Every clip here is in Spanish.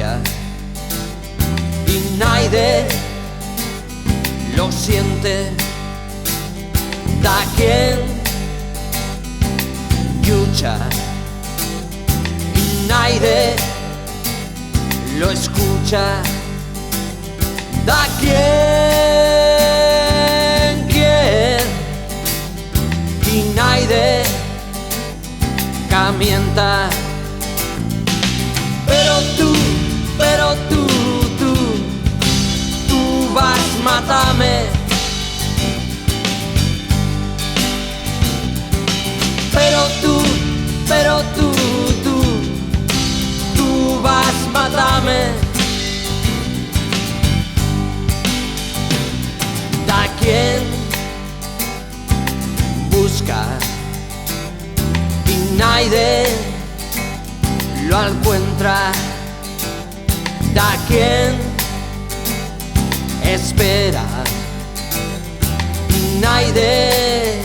cambia y nadie lo siente. Da quien lucha y nadie lo escucha. Da quien y nadie camienta. Pero tú vas a matarme. Pero tú vas a matarme. Da quien busca y nadie lo encuentra. Da quien espera y nadie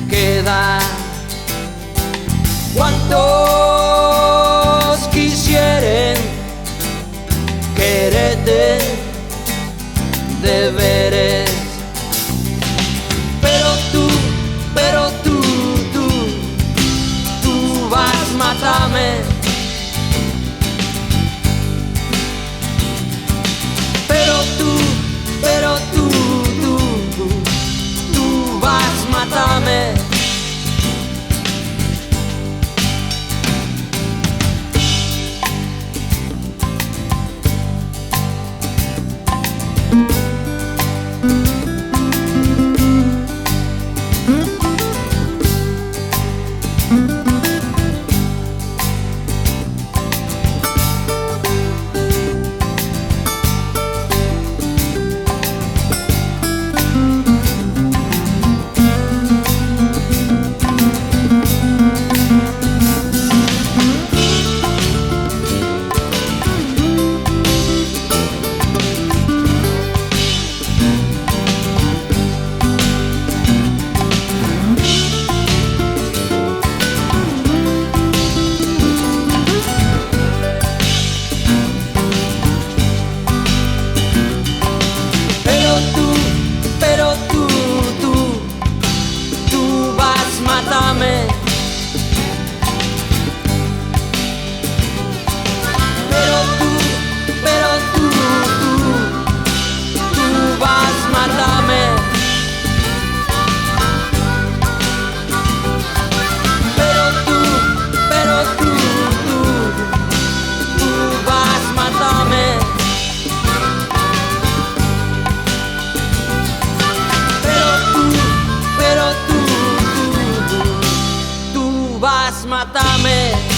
queda. ¿Cuántos quisieren quererte de veres? Pero tú vas a matarme. Pero tú vas a matarme. Mátame.